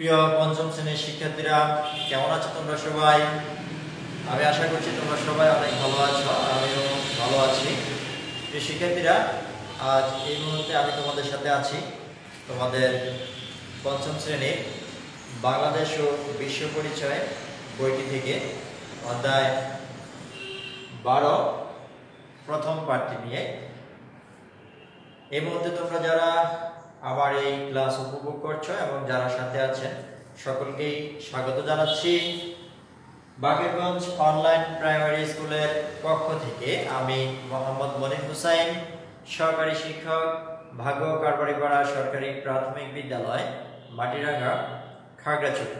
প্রিয় পঞ্চম শ্রেণীর শিক্ষার্থীরা, কেমন আছো তোমরা সবাই? আমি আশা করছি তোমরা সবাই অনেক ভালো আছো, আমিও ভালো আছি। প্রিয় শিক্ষার্থীরা, আজ এই মুহূর্তে আমি তোমাদের সাথে আছি তোমাদের পঞ্চম শ্রেণীর বাংলাদেশ ও বিশ্ব পরিচয় বইটি থেকে অধ্যায় 12 প্রথম পাঠটি নিয়ে। এই মুহূর্তে তোমরা যারা আমার এই ক্লাস উপভোগ করছো এবং যারা সাথে আছেন সকলকেই স্বাগত জানাচ্ছি। বাকেরগঞ্জ অনলাইন প্রাইমারি স্কুলের পক্ষ থেকে আমি মোহাম্মদ মনির হুসাইন, সহকারী শিক্ষক, ভাগ্য কারবারিপাড়া সরকারি প্রাথমিক বিদ্যালয়, মাটিরাঙ্গা, খাগড়াছড়ি।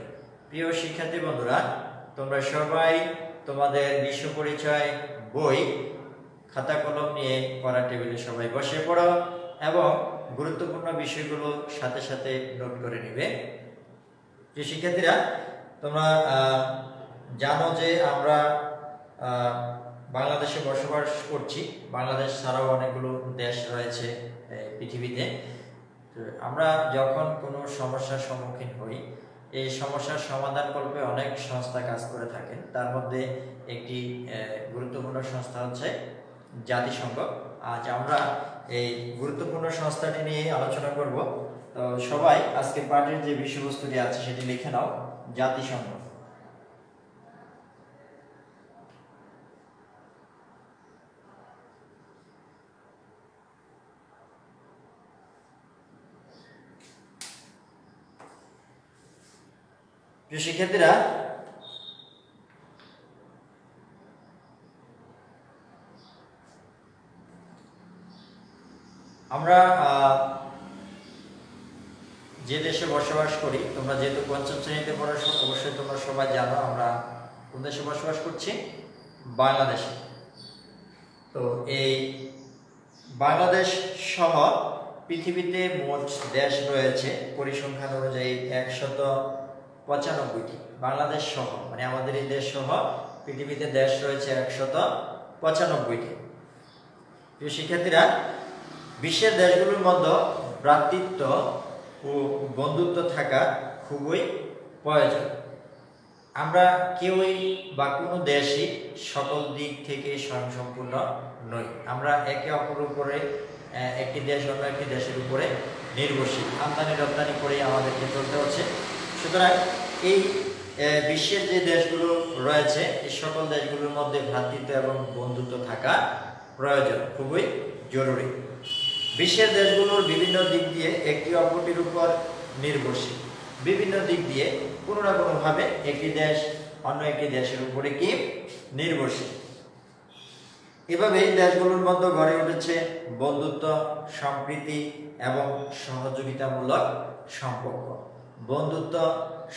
প্রিয় শিক্ষার্থী বন্ধুরা, তোমরা সবাই তোমাদের বিশ্ব পরিচয় বই খাতা কলম নিয়ে পড়ার টেবিলে সবাই বসে পড়ো এবং গুরুত্বপূর্ণ বিষয়গুলো সাথে সাথে নোট করে নেবে। যে শিক্ষার্থীরা, তোমরা জানো যে আমরা বাংলাদেশে বসবাস করছি। বাংলাদেশ ছাড়াও অনেকগুলো দেশ রয়েছে পৃথিবীতে। আমরা যখন কোনো সমস্যার সম্মুখীন হই, এই সমস্যার সমাধান কল্পে অনেক সংস্থা কাজ করে থাকেন। তার মধ্যে একটি গুরুত্বপূর্ণ সংস্থা হচ্ছে জাতিসংঘ। আজ আমরা এই গুরুত্বপূর্ণ সংস্থাটি নিয়ে আলোচনা করব। তো সবাই আজকে পাঠের যে বিষয়বস্তুটি আছে সেটি লিখে নাও, জাতিসংঘ। প্রিয় শিক্ষার্থীরা, আমরা যে দেশে বসবাস করি, তোমরা যেহেতু পঞ্চম শ্রেণীতে পড়ো, অবশ্যই তোমরা সবাই জানো আমরা কোন দেশে বসবাস করছি, বাংলাদেশে। তো এই বাংলাদেশ সহ পৃথিবীতে মোট দেশ রয়েছে পরিসংখ্যান অনুযায়ী 195টি। বাংলাদেশ সহ মানে আমাদের এই দেশ সহ পৃথিবীতে দেশ রয়েছে 195টি। প্রিয় শিক্ষার্থীরা, বিশ্বের দেশগুলোর মধ্যে ভ্রাতৃত্ব ও বন্ধুত্ব থাকা খুবই প্রয়োজন। আমরা কেউই বা কোনো দেশই সকল দিক থেকে স্বয়ংসম্পূর্ণ নই। আমরা একে অপরের উপরে, একটি দেশ অন্য একটি দেশের উপরে নির্ভরশীল। আমদানি রপ্তানি করেই আমাদেরকে চলতে হচ্ছে। সুতরাং এই বিশ্বের যে দেশগুলো রয়েছে, এই সকল দেশগুলোর মধ্যে ভ্রাতৃত্ব এবং বন্ধুত্ব থাকা প্রয়োজন, খুবই জরুরি। বিশ্বের দেশগুলোর বিভিন্ন দিক দিয়ে একটি অপরটির উপর নির্ভরশীল। বিভিন্ন দিক দিয়ে কোনো না কোনোভাবে একটি দেশ অন্য একটি দেশের উপরে কি নির্ভরশীল। এভাবে এই দেশগুলোর মধ্যে গড়ে উঠেছে বন্ধুত্ব, সম্প্রীতি এবং সহযোগিতামূলক সম্পর্ক। বন্ধুত্ব,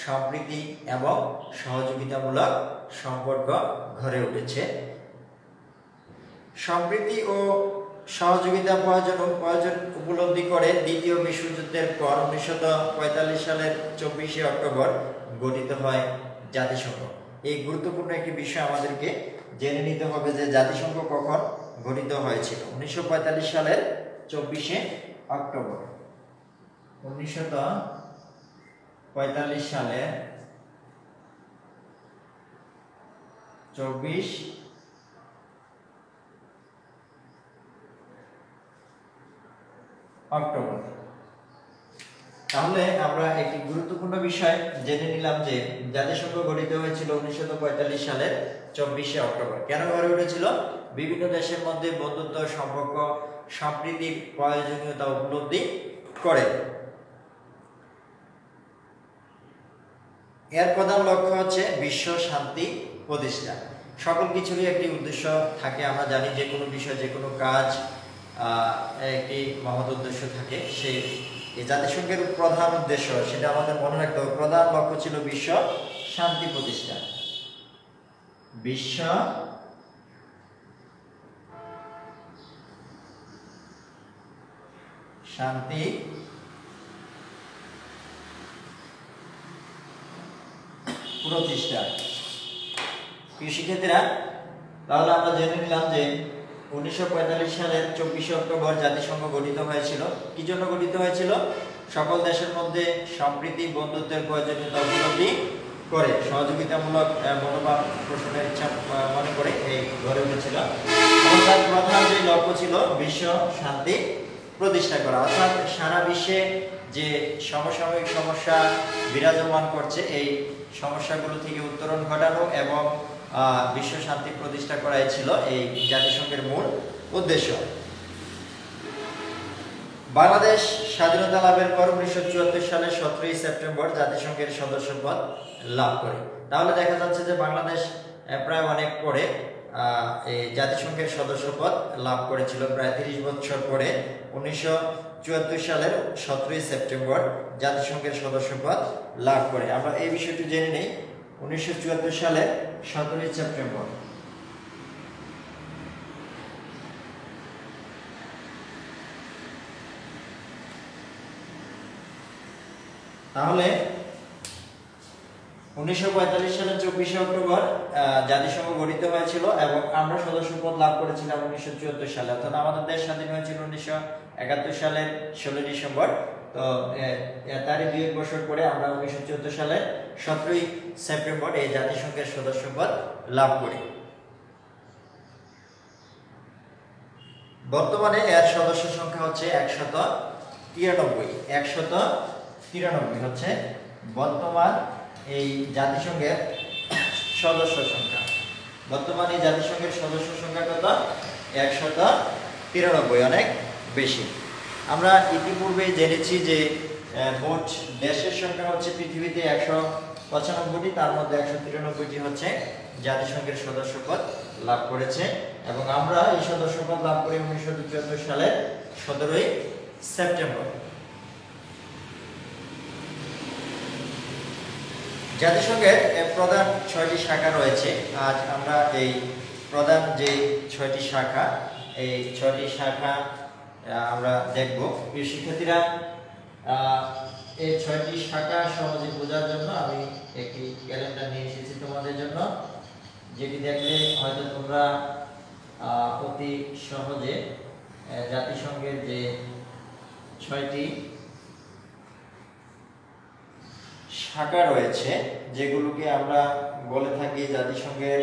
সম্প্রীতি এবং সহযোগিতামূলক সম্পর্ক গড়ে উঠেছে। সম্প্রীতি ও সহযোগিতা প্রয়োজন উপলব্ধি করে দ্বিতীয় বিশ্বযুদ্ধের পর 1945 সালের 24শে অক্টোবর গঠিত হয় জাতিসংঘ। এই গুরুত্বপূর্ণ একটি বিষয় আমাদেরকে জেনে নিতে হবে যে জাতিসংঘ কখন গঠিত হয়েছিল। 1945 সালের 24শে অক্টোবর। 1945 সালে 24 অক্টোবর। তাহলে আমরা একটি গুরুত্বপূর্ণ বিষয় জেনে নিলাম যে জাতিসংঘ গঠিত হয়েছিল 1945 সালের 24শে অক্টোবর। কেন গড়ে উঠেছিল? বিভিন্ন দেশের মধ্যে বন্ধুত্ব, সম্পর্ক, সম্প্রীতির প্রয়োজনীয়তা উপলব্ধি করে। এর প্রধান লক্ষ্য হচ্ছে বিশ্ব শান্তি প্রতিষ্ঠা। সকল কিছুরই একটি উদ্দেশ্য থাকে। আমরা জানি যে কোনো বিষয়, যে কোনো কাজ একটি মহৎ উদ্দেশ্য থাকে। সেই জাতিসংঘের প্রধান উদ্দেশ্য, সেটা আমাদের মনে রাখতে হবে। প্রধান লক্ষ্য ছিল বিশ্ব শান্তি প্রতিষ্ঠা। বিশ্ব শান্তি প্রতিষ্ঠা। প্রিয় শিক্ষার্থীরা, তাহলে আমরা জেনে নিলাম যে 1945 সালের 24শে অক্টোবর জাতিসংঘ গঠিত হয়েছিল। কি জন্য গঠিত হয়েছিল? সকল দেশের মধ্যে সম্প্রীতি বন্ধুত্বের প্রয়োজনীয়তা উপলব্ধি করে সহযোগিতামূলক মনোভাব পোষণের ইচ্ছা মনে করে এই গড়ে উঠেছিল। তার প্রধান যে লক্ষ্য ছিল বিশ্ব শান্তি প্রতিষ্ঠা করা, অর্থাৎ সারা বিশ্বে যে সমসাময়িক সমস্যা বিরাজমান করছে এই সমস্যাগুলো থেকে উত্তরণ ঘটানো এবং বিশ্ব শান্তি প্রতিষ্ঠা করাই ছিল এই জাতিসংঘের মূল উদ্দেশ্য। বাংলাদেশ স্বাধীনতা লাভের পর 1974 সালের 17 সেপ্টেম্বর জাতিসংঘের সদস্যপদ লাভ করে। তাহলে দেখা যাচ্ছে যে বাংলাদেশ প্রায় অনেক পরে এই জাতিসংঘের সদস্যপদ লাভ করেছিল, প্রায় 30 বছর পরে 1974 সালের 17 সেপ্টেম্বর জাতিসংঘের সদস্যপদ লাভ করে। আমরা এই বিষয়টি জেনে নেই। 1974 সালের 17 সেপ্টেম্বর তাহলে 1945 সালের 24 অক্টোবর জাতিসংঘ গঠিত হয়েছিল এবং আমরা সদস্যপদ লাভ করেছিলাম 1974 সালে, অর্থাৎ আমাদের দেশ স্বাধীন হয়েছিল 1971 সালের 16 ডিসেম্বর। তো তারই 2 বছর পরে আমরা 1974 সালের 17 সেপ্টেম্বর এই জাতিসংঘের সদস্যপদ লাভ করি। বর্তমানে এর সদস্য সংখ্যা হচ্ছে 193 হচ্ছে বর্তমান এই জাতিসংঘের সদস্য সংখ্যা। বর্তমানে জাতিসংঘের সদস্য সংখ্যা কত? 193, অনেক বেশি। আমরা ইতিপূর্বে জেনেছি যে মোট দেশের সংখ্যা হচ্ছে পৃথিবীতে 195টি, তার মধ্যে 193টি হচ্ছে জাতিসংঘের সদস্যপদ লাভ করেছে এবং আমরা এই সদস্যপদ লাভ করি 1974 সালের 17 সেপ্টেম্বর। জাতিসংঘের প্রধান 6টি শাখা রয়েছে। আজ আমরা এই প্রধান যে 6টি শাখা, এই 6টি শাখা আমরা দেখব। প্রিয় শিক্ষার্থীরা, এই 6টি শাখা সহজে বোঝার জন্য আমি একটি ক্যালেন্ডার নিয়ে এসেছি তোমাদের জন্য, যেটি দেখলে হয়তো তোমরা অতি সহজে জাতিসংঘের যে 6টি শাখা রয়েছে, যেগুলোকে আমরা বলে থাকি জাতিসংঘের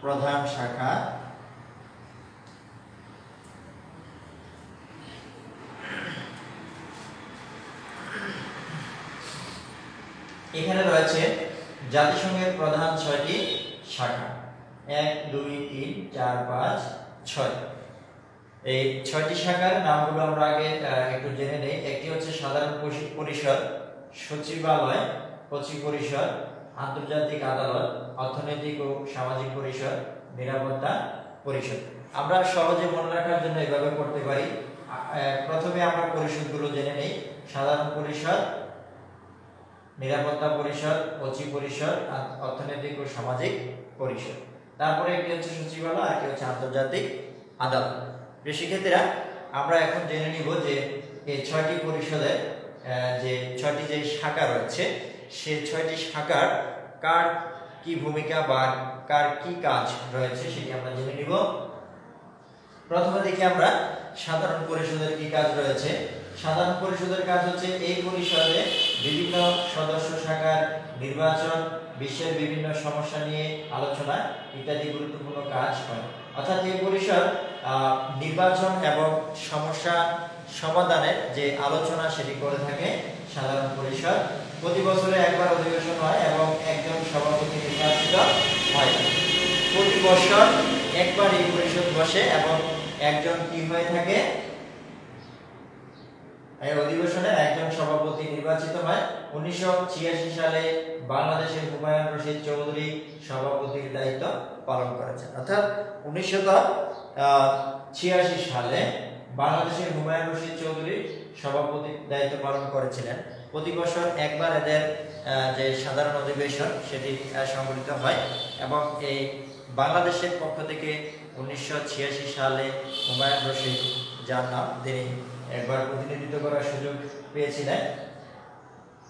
প্রধান শাখা, এখানে রয়েছে জাতিসংঘের প্রধান 6টি শাখা, 1, 2, 3, 4, 5, 6। এই 6টি শাখার নামগুলো আমরা আগে একটু জেনে নেই। একটি হচ্ছে সাধারণ পরিষদ, সচিবালয়, সচিব পরিষদ, আন্তর্জাতিক আদালত, অর্থনৈতিক ও সামাজিক পরিষদ, নিরাপত্তা পরিষদ। আমরা সহজে মনে রাখার জন্য এভাবে করতে পারি। প্রথমে আমরা পরিষদগুলো জেনে নেই। সাধারণ পরিষদ, নিরাপত্তা পরিষদ, সচিব পরিষদ, অর্থনৈতিক ও সামাজিক পরিষদ। তারপরে একটি হচ্ছে সচিবালয়, আর একটি হচ্ছে আন্তর্জাতিক আদালত। প্রিয় শিক্ষার্থীরা, আমরা এখন জেনে নিব যে এই 6টি পরিষদের যে 6টি যে শাখা রয়েছে, সেই 6টি শাখার কার কি ভূমিকা বা কার কি কাজ রয়েছে সেটি আমরা জেনে নিব। প্রথমে দেখি আমরা সাধারণ পরিষদের কি কাজ রয়েছে। সাধারণ পরিষদের কাজ হচ্ছে এই পরিষদে বিভিন্ন সদস্য শাখার নির্বাচন, বিশ্বের বিভিন্ন সমস্যা নিয়ে আলোচনা ইত্যাদি গুরুত্বপূর্ণ কাজ হয়। অর্থাৎ এই পরিষদ নির্বাচন এবং সমস্যা সমাধানের যে আলোচনা সেটি করে থাকে সাধারণ পরিষদ। প্রতি বছরে একবার অধিবেশন হয় এবং একজন সভাপতি নির্বাচিত হয়। প্রতি বছর একবার এই পরিষদ বসে এবং একজন কি হয়ে থাকে, এই অধিবেশনে একজন সভাপতি নির্বাচিত হয়। 1986 সালে বাংলাদেশের হুমায়ুন রশিদ চৌধুরী সভাপতির দায়িত্ব পালন করেছেন। অর্থাৎ 1986 সালে বাংলাদেশের হুমায়ুন রশিদ চৌধুরী সভাপতির দায়িত্ব পালন করেছিলেন। প্রতি বছর একবার এদের যে সাধারণ অধিবেশন সেটি সংগঠিত হয় এবং এই বাংলাদেশের পক্ষ থেকে 1986 সালে হুমায়ুন রশিদ, যার নাম, তিনি একবার প্রতিনিধিত্ব করার সুযোগ পেয়েছিলেন।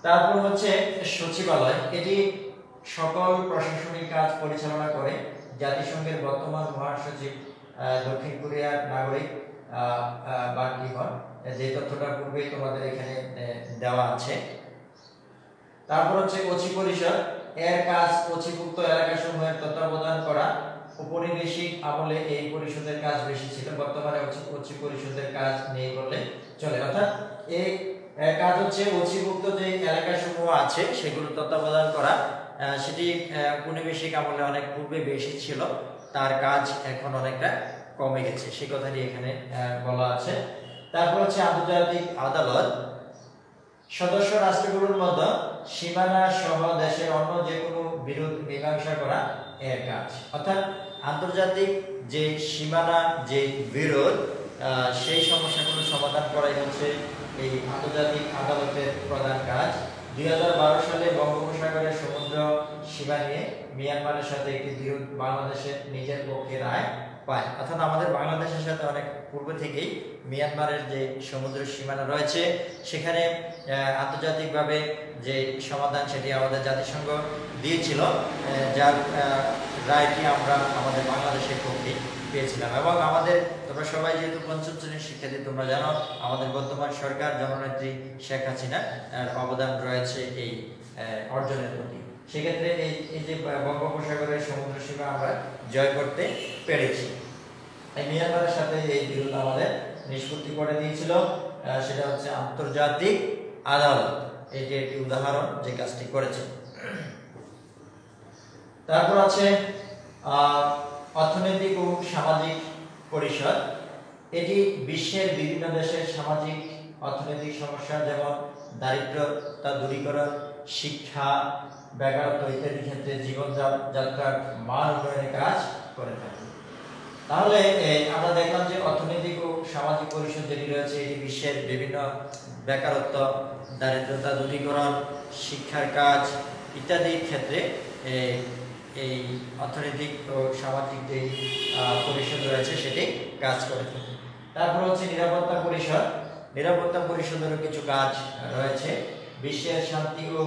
তারপর হচ্ছে সচিবালয়, এটি সকল প্রশাসনিক কাজ পরিচালনা করে। জাতিসংঘের বর্তমান মহাসচিব দক্ষিণ কোরিয়ার নাগরিক বান কি মুন, যে তথ্যটা পূর্বেই তোমাদের এখানে দেওয়া আছে। তারপর হচ্ছে ওসি পরিষদ, এর কাজ ওসিভুক্ত এলাকাসমূহের তত্ত্বাবধান করা। ঔপনিবেশিক আমলে এই পরিষদের কাজ বেশি ছিল, বর্তমানে ওসি পরিষদের কাজ নেই বললে চলে। অর্থাৎ এই কাজ হচ্ছে ওসিভুক্ত যে এলাকাসমূহ আছে সেগুলো তত্ত্বাবধান করা, সেটি ঔপনিবেশিক আমলে অনেক পূর্বে বেশি ছিল, তার কাজ এখন অনেকটা কমে গেছে, সেই কথাটি এখানে বলা আছে। তারপর হচ্ছে আন্তর্জাতিক আদালত, সদস্য রাষ্ট্রগুলোর মধ্যে সীমানা সহ দেশের অন্য যে কোনো বিরোধ মীমাংসা করা এর কাজ। অর্থাৎ আন্তর্জাতিক যে সীমানা যে বিরোধ, সেই সমস্যাগুলো সমাধান করাই হচ্ছে এই আন্তর্জাতিক আদালতের প্রধান কাজ। 2012 সালে বঙ্গোপসাগরের সমুদ্র সীমা নিয়ে মিয়ানমারের সাথে একটি বিরোধ বাংলাদেশের নিজের পক্ষে রায় পায়। অর্থাৎ আমাদের বাংলাদেশের সাথে অনেক পূর্ব থেকেই মিয়ানমারের যে সমুদ্র সীমানা রয়েছে সেখানে আন্তর্জাতিকভাবে যে সমাধান সেটি আমাদের জাতিসংঘ দিয়েছিল, যার রায়টি আমরা আমাদের বাংলাদেশের পক্ষে পেয়েছিলাম। এবং আমাদের, তোমরা সবাই যেহেতু পঞ্চম শ্রেণীর শিক্ষার্থী, তোমরা জানো আমাদের বর্তমান সরকার জননেত্রী শেখ হাসিনার অবদান রয়েছে এই অর্জনের প্রতি। সেক্ষেত্রে এই যে বঙ্গোপসাগরের সমুদ্র সীমা আমরা জয় করতে পেরেছি। মিয়ানমারের সাথে এই বিরোধ আমাদের নিষ্পত্তি করে দিয়েছিল, সেটা হচ্ছে আন্তর্জাতিক আদালত, এটি একটি উদাহরণ যে কাজটি করেছে। তারপর আছে অর্থনৈতিক ও সামাজিক পরিষদ, এটি বিশ্বের বিভিন্ন দেশের সামাজিক অর্থনৈতিক সমস্যা যেমন দারিদ্রতা দূরীকরণ, শিক্ষা, বেকারত্ব ইত্যাদি ক্ষেত্রে জীবনযাত্রার মান উন্নয়নের কাজ করে থাকে। তাহলে আমরা দেখলাম যে অর্থনৈতিক ও সামাজিক পরিষদ যেটি রয়েছে এটি বিশ্বের বিভিন্ন বেকারত্ব, দারিদ্রতা দূরীকরণ, শিক্ষার কাজ ইত্যাদি ক্ষেত্রে এই অর্থনৈতিক ও সামাজিক যে পরিষদ রয়েছে সেটি কাজ করে থাকে। তারপর হচ্ছে নিরাপত্তা পরিষদ, নিরাপত্তা পরিষদেরও কিছু কাজ রয়েছে। বিশ্বের শান্তি ও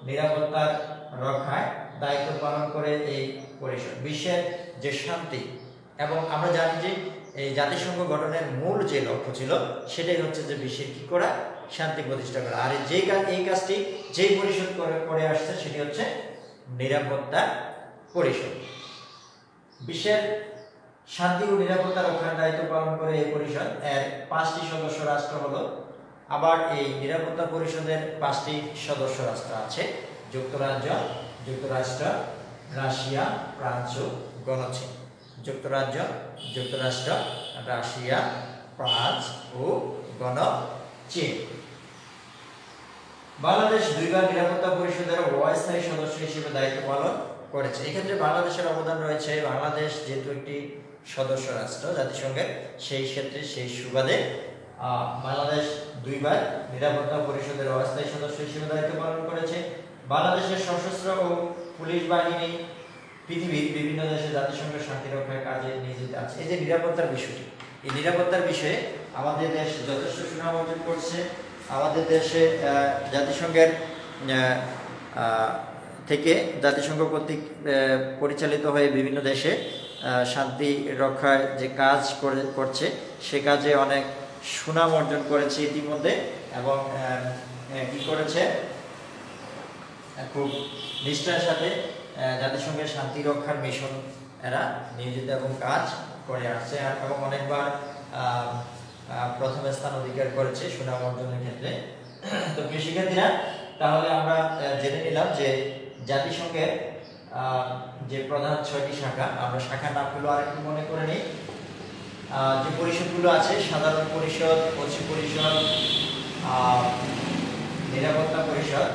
নিরাপত্তার রক্ষায় দায়িত্ব পালন করে এই পরিষদ। বিশ্বের যে শান্তি, এবং আমরা জানি যে এই জাতিসংঘ গঠনের মূল যে লক্ষ্য ছিল সেটাই হচ্ছে যে বিশ্বের কি করা, শান্তি প্রতিষ্ঠা করা। আর এই কাজটি যেই পরিষদ করে আসছে সেটি হচ্ছে নিরাপত্তা পরিষদ। বিশ্বের শান্তি ও নিরাপত্তা রক্ষার দায়িত্ব পালন করে এই পরিষদ। এর 5টি সদস্য রাষ্ট্র হলো, আবার এই নিরাপত্তা পরিষদের 5টি সদস্য রাষ্ট্র আছে: যুক্তরাজ্য, যুক্তরাষ্ট্র, রাশিয়া, ফ্রান্স ও গণচীন। যুক্তরাজ্য, যুক্তরাষ্ট্র, রাশিয়া, ফ্রান্স ও গণচীন। বাংলাদেশ 2 বার নিরাপত্তা পরিষদের অস্থায়ী সদস্য হিসেবে দায়িত্ব পালন করেছে। এক্ষেত্রে বাংলাদেশের অবদান রয়েছে। বাংলাদেশ যেহেতু একটি সদস্য রাষ্ট্র জাতিসংঘের, সেই ক্ষেত্রে সেই সুবাদে বাংলাদেশ 2 বার নিরাপত্তা পরিষদের অস্থায়ী সদস্য হিসেবে দায়িত্ব পালন করেছে। বাংলাদেশের সশস্ত্র ও পুলিশ বাহিনী পৃথিবীর বিভিন্ন দেশে জাতিসংঘের শান্তি রক্ষার কাজে নিয়োজিত আছে। এই যে নিরাপত্তার বিষয়টি, এই নিরাপত্তার বিষয়ে আমাদের দেশ যথেষ্ট সুনাম অর্জন করছে। আমাদের দেশে জাতিসংঘের থেকে জাতিসংঘ কর্তৃক পরিচালিত হয়ে বিভিন্ন দেশে শান্তি রক্ষার যে কাজ করছে সে কাজে অনেক সুনাম অর্জন করেছে ইতিমধ্যে, এবং কি করেছে, খুব নিষ্ঠার সাথে জাতিসংঘের শান্তি রক্ষার মিশন এরা নিয়োজিত এবং কাজ করে আসছে, এবং অনেকবার প্রথম স্থান অধিকার করেছে সুনাম অর্জনের ক্ষেত্রে। তো প্রিয় শিক্ষার্থীরা, তাহলে আমরা জেনে নিলাম যে জাতিসংঘের যে প্রধান 6টি শাখা, আমরা শাখার নামগুলো আরেকটু মনে করে নিই। যে পরিষদগুলো আছে: সাধারণ পরিষদ, ওসি পরিষদ, নিরাপত্তা পরিষদ,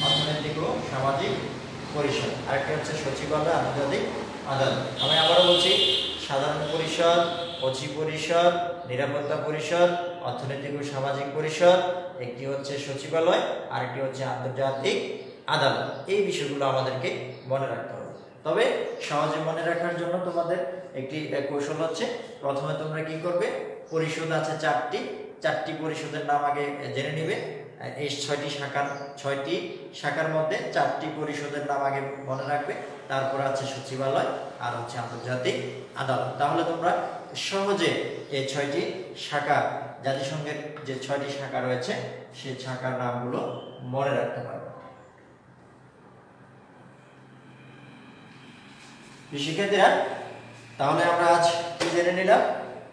অর্থনৈতিক ও সামাজিক পরিষদ, আরেকটি হচ্ছে সচিবালয়, আন্তর্জাতিক আদালত। আমি আবারও বলছি: সাধারণ পরিষদ, ওসি পরিষদ, নিরাপত্তা পরিষদ, অর্থনৈতিক ও সামাজিক পরিষদ, একটি হচ্ছে সচিবালয়, আরেকটি হচ্ছে আন্তর্জাতিক আদালত। এই বিষয়গুলো আমাদেরকে মনে রাখতে হবে। তবে সহজে মনে রাখার জন্য তোমাদের একটি কৌশল হচ্ছে, প্রথমে তোমরা কি করবে, পরিষদ আছে 4টি পরিষদের নাম আগে জেনে নিবে। এই 6টি শাখার মধ্যে 4টি পরিষদের নাম আগে মনে রাখবে, তারপর আছে সচিবালয় আর হচ্ছে আন্তর্জাতিক আদালত। তাহলে তোমরা সহজে এই 6টি শাখা জাতিসংঘের যে 6টি শাখা রয়েছে সেই শাখার নামগুলো মনে রাখতে পারবো। শিক্ষার্থীরা, তাহলে আমরা আজ কি জেনে নিলাম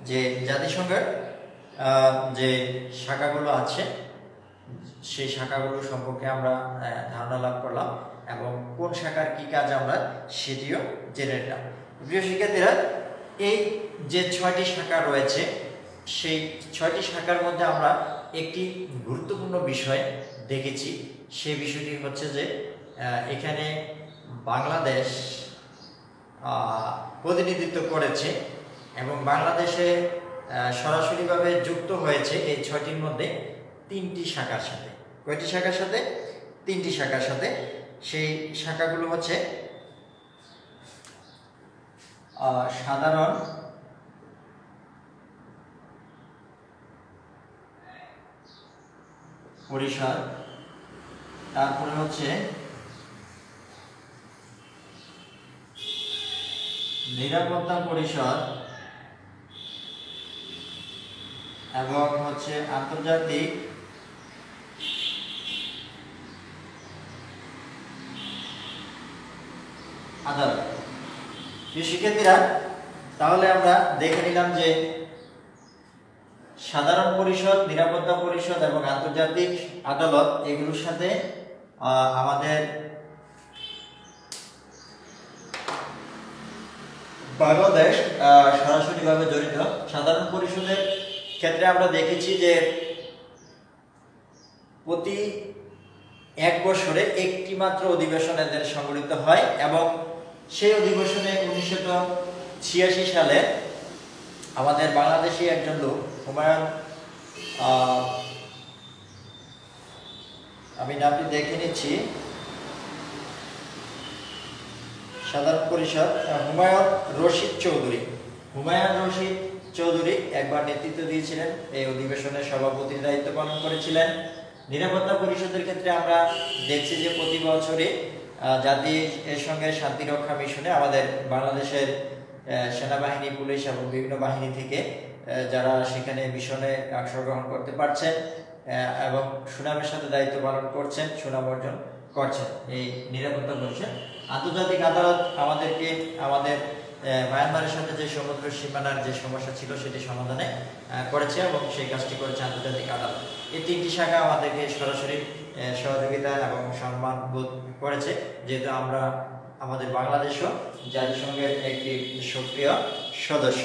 যে জাতিসংঘের যে শাখাগুলো আছে সেই শাখাগুলো সম্পর্কে আমরা ধারণা লাভ করলাম এবং কোন শাখার কি কাজ আমরা সেটিও জেনে নিলাম। প্রিয় শিক্ষার্থীরা, এই যে 6টি শাখা রয়েছে সেই 6টি শাখার মধ্যে আমরা একটি গুরুত্বপূর্ণ বিষয় দেখেছি। সেই বিষয়টি হচ্ছে যে এখানে বাংলাদেশ প্রতিনিধিত্ব করেছে এবং বাংলাদেশে সরাসরিভাবে যুক্ত হয়েছে এই 6টির মধ্যে 3টি শাখার সাথে। কয়টি শাখার সাথে? 3টি শাখার সাথে। সেই শাখাগুলো হচ্ছে সাধারণ পরিষদ, তারপরে হচ্ছে নিরাপত্তা পরিষদ এবং হচ্ছে আন্তর্জাতিক আদালত। শিক্ষার্থীরা, তাহলে আমরা দেখে নিলাম যে সাধারণ পরিষদ, নিরাপত্তা পরিষদ এবং আন্তর্জাতিক আদালত এগুলোর সাথে আমাদের বাংলাদেশ সরাসরিভাবে জড়িত। সাধারণ পরিষদের ক্ষেত্রে আমরা দেখেছি যে প্রতি 1 বছরে একটি মাত্র অধিবেশন এদের সংগঠিত হয় এবং সেই অধিবেশনে 1986 সালে আমাদের বাংলাদেশি একজন লোক হুমায়ুন, আমি নামটি দেখে নিচ্ছি, সাধারণ পরিষদ হুমায়ুন রশিদ চৌধুরী একবার নেতৃত্ব দিয়েছিলেন, এই অধিবেশনের সভাপতির দায়িত্ব পালন করেছিলেন। নিরাপত্তা পরিষদের ক্ষেত্রে আমরা দেখছি যে প্রতি বছরে জাতিসংঘের শান্তিরক্ষা মিশনে আমাদের বাংলাদেশের সেনাবাহিনী, পুলিশ এবং বিভিন্ন বাহিনী থেকে যারা সেখানে মিশনে অংশগ্রহণ করতে পারছেন এবং সুনামের সাথে দায়িত্ব পালন করছেন, সুনাম অর্জন করছেন এই নিরাপত্তা পরিষদ। আন্তর্জাতিক আদালত আমাদেরকে আমাদের মায়ানমারের সাথে যে সমুদ্র সীমানার যে সমস্যা ছিল সেটি সমাধানে করেছে এবং সেই কাজটি করেছে আন্তর্জাতিক আদালত। এই 3টি শাখা আমাদেরকে সরাসরি সহযোগিতা এবং সম্মান বোধ করেছে, যেহেতু আমরা আমাদের বাংলাদেশও জাতিসংঘের একটি সক্রিয় সদস্য।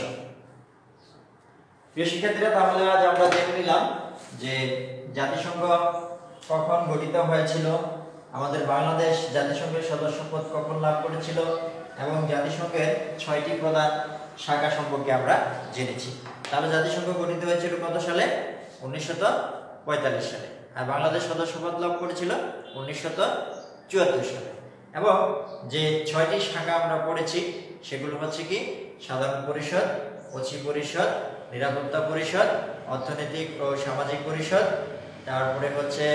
প্রিয় শিক্ষার্থীরা, তাহলে আজ আমরা দেখে নিলাম যে জাতিসংঘ কখন গঠিত হয়েছিল, আমাদের বাংলাদেশ জাতিসংঘের সদস্যপদ কখন লাভ করেছিল এবং জাতিসংঘের 6টি প্রধান শাখা সম্পর্কে আমরা জেনেছি। তাহলে জাতিসংঘ গঠিত হয়েছিল কত সালে? 1945 সালে। আর বাংলাদেশ সদস্যপদ লাভ করেছিল 1974 সালে। এবং যে 6টি শাখা আমরা পড়েছি সেগুলো হচ্ছে কি? সাধারণ পরিষদ, অচি পরিষদ, নিরাপত্তা পরিষদ, অর্থনৈতিক ও সামাজিক পরিষদ, তারপরে হচ্ছে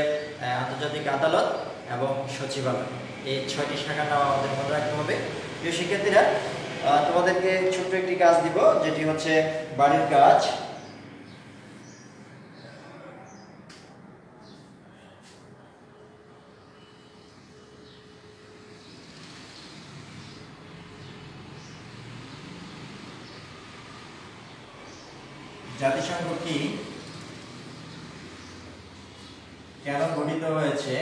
আন্তর্জাতিক আদালত এবং সচিবালয়। এই 6টি শাখার নাম আমাদের মনে রাখতে হবে। প্রিয় শিক্ষার্থীরা, তোমাদেরকে ছোট্ট একটি কাজ দিব, যেটি হচ্ছে বাড়ির কাজ। জাতিসংঘ কি, কেন গঠিত হয়েছে,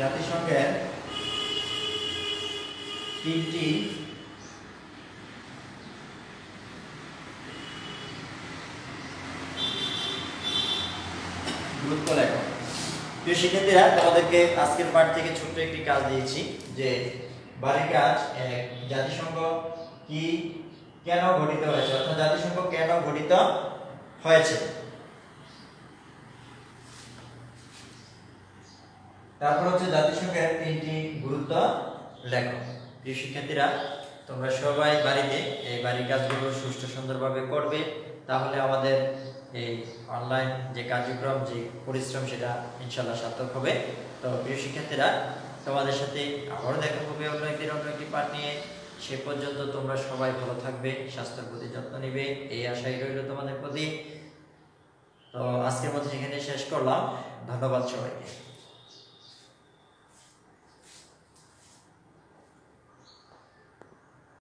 জাতিসংঘের 3টি গুরুত্ব লেখো। প্রিয় শিক্ষার্থীরা, তোমাদেরকে আজকের পাঠ থেকে ছোট্ট একটি কাজ দিয়েছি যে বাড়ির কাজ। জাতিসংঘ কি, কেন গঠিত হয়েছে, অর্থাৎ জাতিসংঘ কেন গঠিত হয়েছে। তারপর হচ্ছে জাতিসংঘের 3টি গুরুত্ব লেখো। প্রিয় শিক্ষার্থীরা, তোমরা সবাই বাড়িতে এই বাড়ির কাজগুলো সুষ্ঠু সুন্দরভাবে করবে তাহলে আমাদের এই অনলাইন যে কার্যক্রম, যে পরিশ্রম, সেটা ইনশাল্লাহ সার্থক হবে। তো প্রিয় শিক্ষার্থীরা, তোমাদের সাথে আবারও দেখা হবে অন্য একদিন অন্য একটি পাঠ নিয়ে। সে পর্যন্ত তোমরা সবাই ভালো থাকবে, স্বাস্থ্যের প্রতি যত্ন নিবে, এই আশাই রইল তোমাদের প্রতি। তো আজকের মতো এখানে শেষ করলাম। ধন্যবাদ সবাইকে।